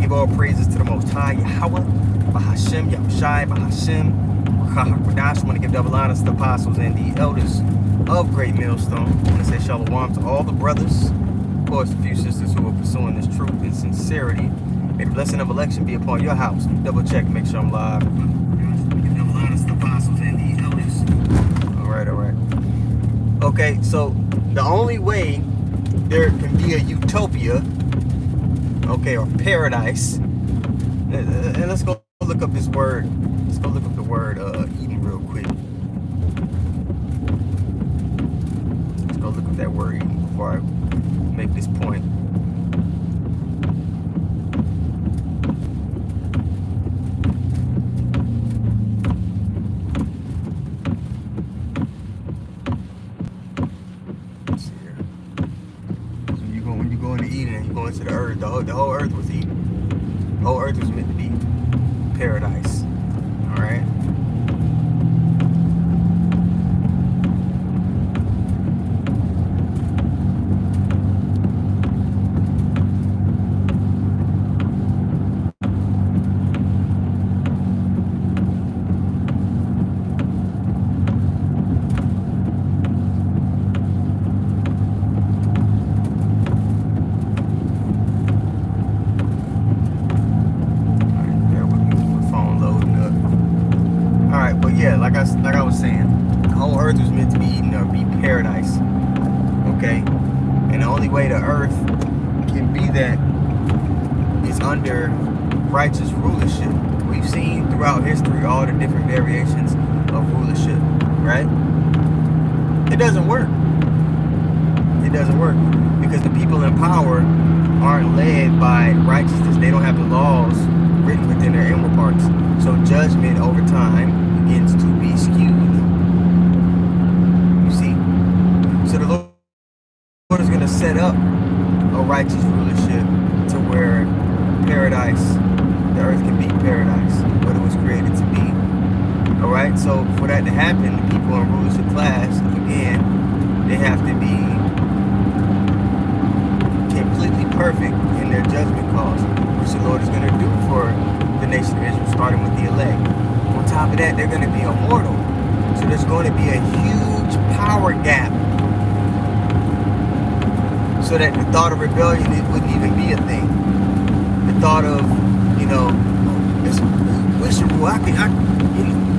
give all praises to the Most High, Yahweh, Bahashem, Yahushai, Bahashem, Rakahakwadash. I want to give double honors to the apostles and the elders of Great Millstone. I want to say shalom to all the brothers, of course, a few sisters who are pursuing this truth in sincerity. May the blessing of election be upon your house. Double check, make sure I'm live. Give double honors to the apostles and the elders. All right. Okay, so the only way there can be a utopia, okay, or paradise, and let's go look up this word. Let's go look up the word Eden real quick. Let's go look up that word Eden before I make this point. Let's see here. So when you go into Eden, you go into the earth. The whole earth was Eden. The whole earth was meant to be paradise. All right. Like I was saying, the whole earth was meant to be Eden or be paradise. Okay? And the only way the earth can be that is under righteous rulership. We've seen throughout history all the different variations of rulership, right? It doesn't work. It doesn't work because the people in power aren't led by righteousness. They don't have the laws written within their inward parts. So judgment over time begins to be skewed. You see? So the Lord is going to set up a righteous rulership to where paradise, the earth can be paradise, what it was created to be. Alright? So for that to happen, the people in rulership class, again, they have to be completely perfect in their judgment calls, which the Lord is going to do for the nation of Israel, starting with the elect. On top of that, they're going to be immortal. So there's going to be a huge power gap. So that the thought of rebellion, it wouldn't even be a thing. The thought of, it's wishable,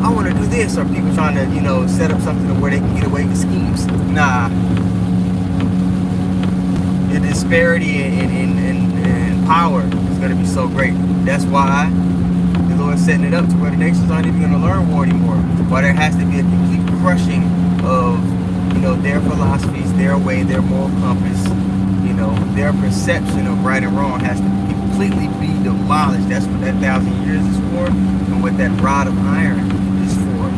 I want to do this, or people trying to, set up something where they can get away with schemes. Nah. The disparity in power is going to be so great. That's why the Lord's setting it up to where the nations aren't even going to learn war anymore. Why there has to be a complete crushing of, their philosophies, their way, their moral compass, their perception of right and wrong has to completely be demolished. That's what that 1,000 years is for, and what that rod of iron is for.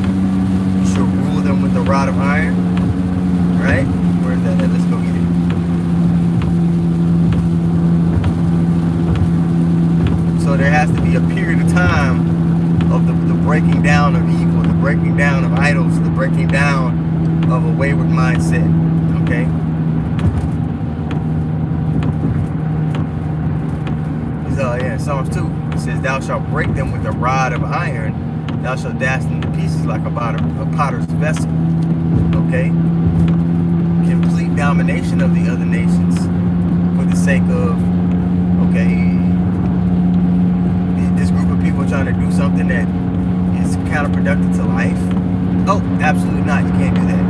You should rule them with the rod of iron, right? Where's that at? Let's go get it. So there has to be a period of time of the breaking down of evil, the breaking down of idols, the breaking down of a wayward mindset, okay? So, Psalms 2, it says, thou shalt break them with a rod of iron, thou shalt dash them to pieces like a potter's vessel, okay? Complete domination of the other nations for the sake of, okay, this group of people trying to do something that is counterproductive to life. Oh, absolutely not. You can't do that.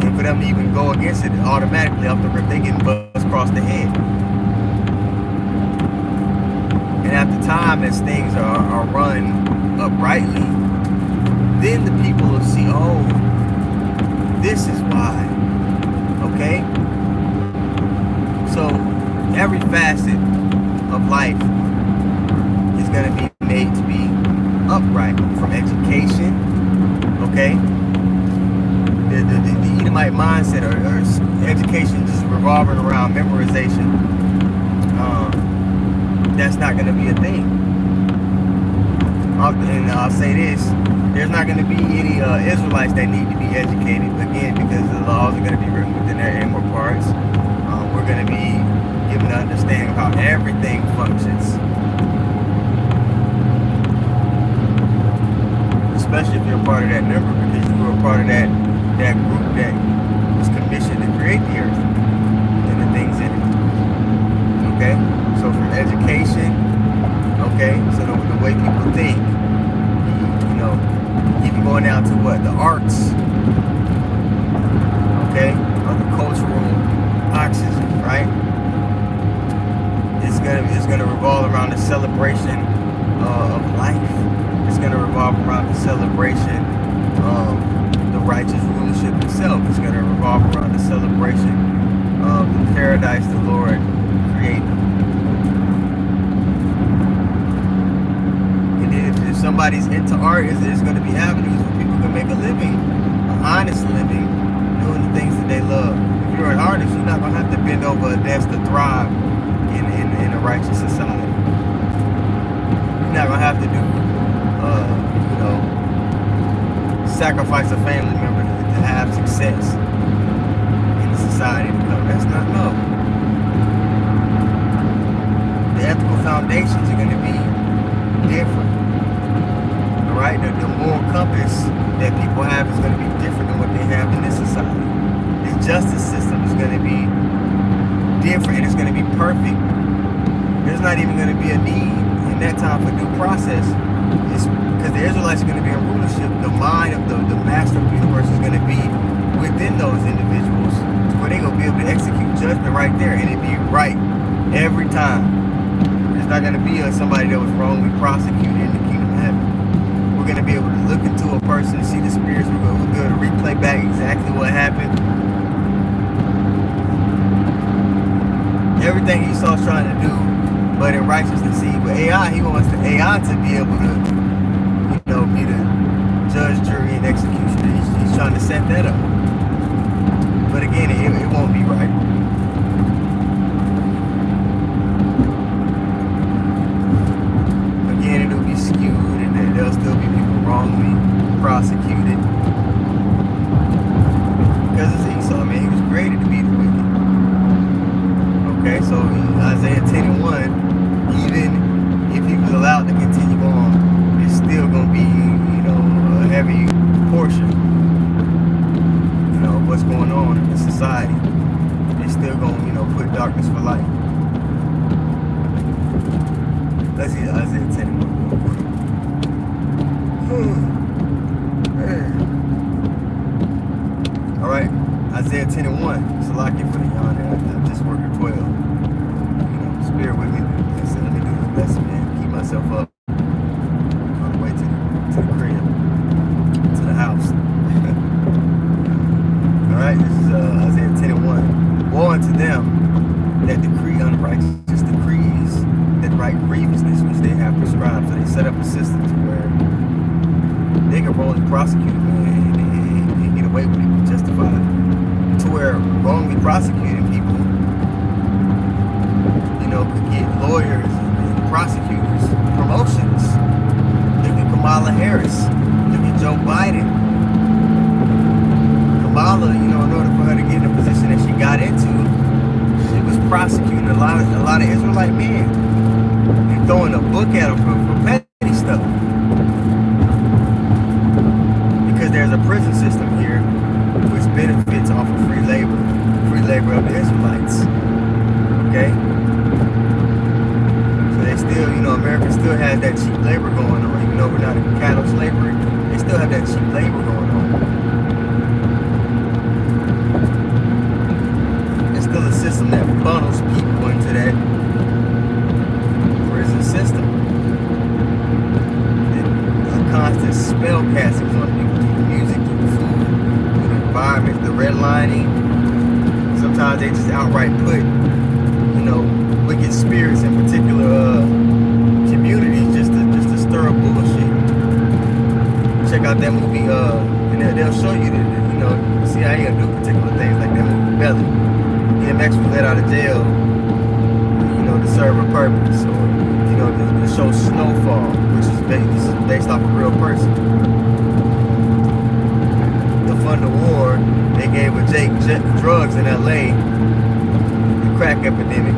And for them to even go against it, automatically off the rip, they getting buzzed across the head. And after time, as things are run uprightly, then the people will see, oh, this is why. Okay? So every facet of life is going to be made to be upright, from education, okay? The Edomite mindset or education just revolving around memorization, that's not going to be a thing. And I'll say this, there's not going to be any Israelites that need to be educated, again, because the laws are going to be written within their inward parts. how everything functions. Especially if you're a part of that number, because you were a part of that group that was commissioned to create the earth and the things in it. Okay? So from education, okay, so the way people think, you know, even going down to what? The arts, okay? Or the cultural oxygen, right? It's gonna revolve around the celebration of life. It's gonna revolve around the celebration of the righteous rulership itself. It's gonna revolve around the celebration of the paradise the Lord created. And then if somebody's into art, it's gonna be avenues where people can make a living, an honest living, doing the things that they love. If you're an artist, you're not gonna have to bend over a desk to thrive in a righteous society. You're not gonna have to do, you know, sacrifice a family member to have success in the society to come. That's not no. The ethical foundations are gonna be different. All right, the moral compass that people have is gonna be different than what they have in this society. The justice system is gonna be different, and it's going to be perfect. There's not even going to be a need in that time for due process. It's because the Israelites are going to be in rulership. The mind of the master of the universe is going to be within those individuals, where they're going to be able to execute judgment right there, and it be right every time. It's not going to be somebody that was wrongly prosecuted in the kingdom of heaven. We're going to be able to look into a person, see the spirits. We're going to be able to replay back exactly what happened. Everything Esau's trying to do, but in righteousness. See, with AI, he wants the AI to be able to, you know, be the judge, jury, and executioner. He's trying to set that up. But again, it won't be right. Again, it'll be skewed, and there'll still be people wrongly prosecuted. Because it's Esau, man. He was created to be the wicked. Okay, so Isaiah 10 and 1, even if he was allowed to continue on, it's still going to be, you know, a heavy portion, you know, of what's going on in the society. It's still going to, you know, put darkness for light. Let's see Isaiah 10 and 1. All right, Isaiah 10 and 1. It's a lock in for the yawn. I just worked at 12. Spirit with me. I said, let me do this best, man. Keep myself up on the way to the crib, to the house. All right, this is Isaiah 10 and 1. Woe unto them that decree unrighteous decrees, that write grievousness which they have prescribed. So they set up a system to where they can wrongly prosecute and get away with it, be justified. To where wrongly prosecuting people, you know, could get lawyers and prosecutors promotions. Look at Kamala Harris. Look at Joe Biden. Kamala, you know, in order for her to get in the position that she got into, she was prosecuting a lot of Israelite men and throwing a book at them for petty stuff. Because there's a prison system here which benefits off of free labor of the Israelites. Okay? Still, you know, America still has that cheap labor going on. Even though we're not in cattle slavery, they still have that cheap labor going on. It's still a system that funnels people into that prison system. And constant spell castings on people through the music, through the food, through the environment, the redlining. Sometimes they just outright put, you know, wicked spirits in particular communities just to stir up bullshit. Check out that movie, and they'll show you that, you know, see how you do particular things like that movie Belly. DMX was let out of jail, you know, to serve a purpose, or, you know, the show Snowfall, which is based off a real person. To fund the war, they gave a Jake drugs in LA, the crack epidemic.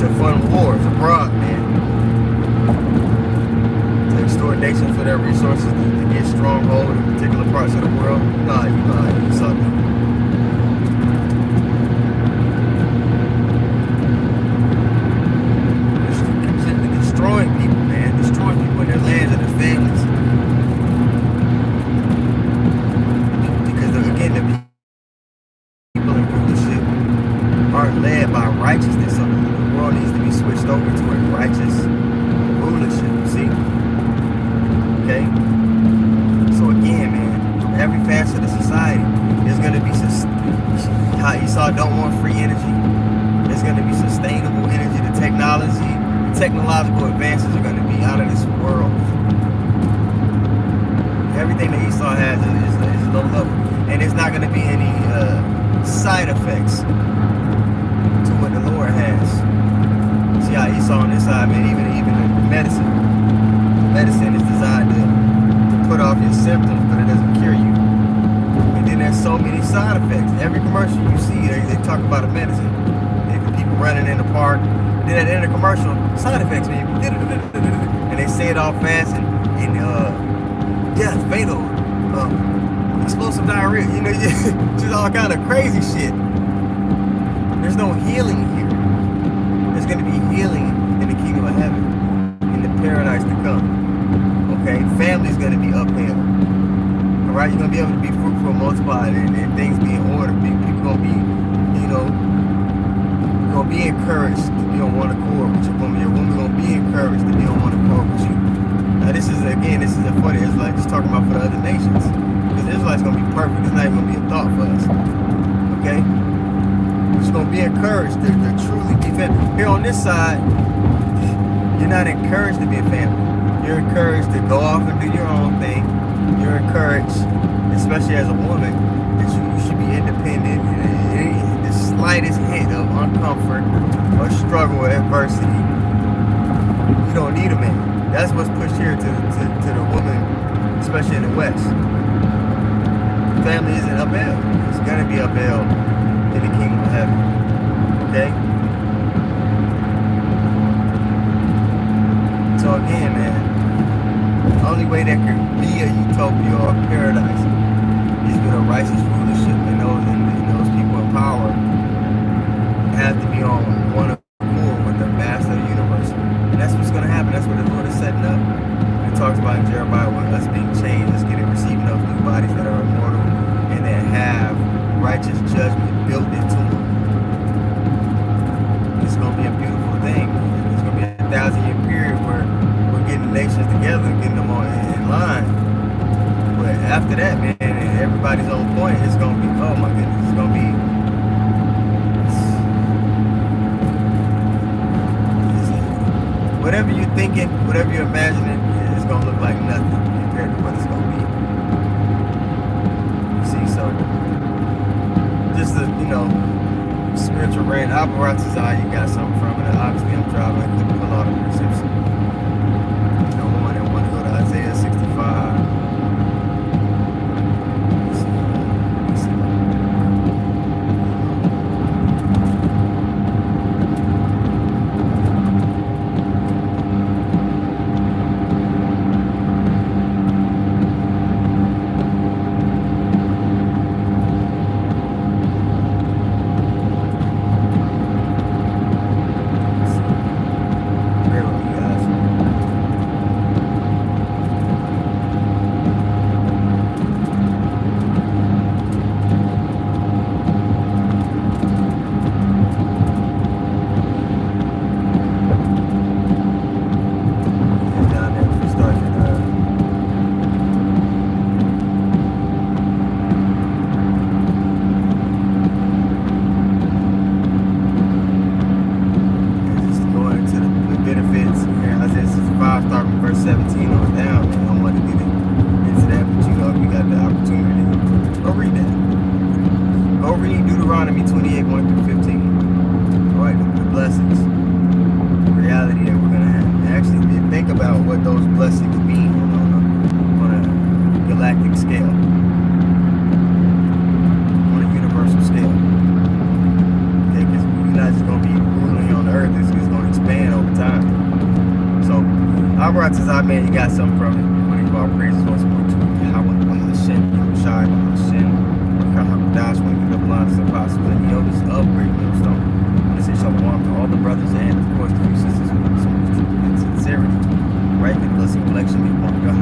to fund wars abroad, man. To extort nations for their resources, to get stronghold in particular parts of the world. Nah, you saw that. Destroying people, man. Destroying people in their lands and their families. Because, again, the people in rulership aren't led by righteousness. So the world needs to be switched over to a righteous rulership, see? Okay? So, again, man, from every facet of society, there's going to be, how Esau don't want free energy. There's going to be sustainable energy. The technological advances are going to be out of this world. Everything that Esau has is low level, and there's not going to be any side effects to what the Lord has. See how Esau on this side, man, even medicine is designed to put off your symptoms, but it doesn't cure you. And then there's so many side effects. Every commercial you see, they talk about a medicine. People running in the park. Then at the end of the commercial, side effects, man. And they say it all fast and death, fatal, explosive diarrhea, you know, just all kind of crazy shit. There's no healing here. There's going to be healing in the kingdom of heaven, in the paradise to come. Okay, family's going to be upheld. All right, you're going to be able to be fruitful, multiplied, and things being ordered. People going to be, you know, going to be encouraged to be on one accord with your woman. Your woman going to be encouraged to be on one accord with you. Now this is for the Israelites, just talking about for the other nations. Because the Israelites going to be perfect. It's not even going to be a thought for us. Okay? But you're going to be encouraged to truly be family. Here on this side, you're not encouraged to be a family. You're encouraged to go off and do your own thing. You're encouraged, especially as a woman, that you should be independent. The slightest hint of uncomfort or struggle or adversity, you don't need a man. That's what's pushed here to the woman, especially in the West. Family isn't upheld. It's going to be upheld in the kingdom of heaven. Okay? So again, man, the only way that could be a utopia or a paradise is with a righteous rulership, and those people in power have to be on one accord with the master of the universe. And that's what's going to happen. That's what the Lord is setting up. It talks about in Jeremiah, with us being changed, us receiving those new bodies that are immortal and that have righteous judgment built into them. It's going to be a beautiful thing. It's going to be a 1,000-year period where we're getting the nations together and getting them all in line. But after that, man, and everybody's on point, it's going to be, oh my goodness, it's going to be, whatever you're thinking, whatever you're imagining, it's going to look like nothing compared to what it's going to be. You see, so just the, spiritual rain, Apparatus eye, you got something from it. Obviously, I'm driving, I couldn't pull out a prescription. I want to go to Isaiah 65. Not just going to be ruling on the earth, it's going to Barbara says I mean he got something from it. When he brought praises once more to Yahweh, Bahashem, Yahushai, Bahashem, Bahadash, when you the lines of apostles, and the elders of Great Millstone. I want to say shalom to all the brothers and of course the few sisters with so much truth and sincerity. Right? The blessing collection be upon God.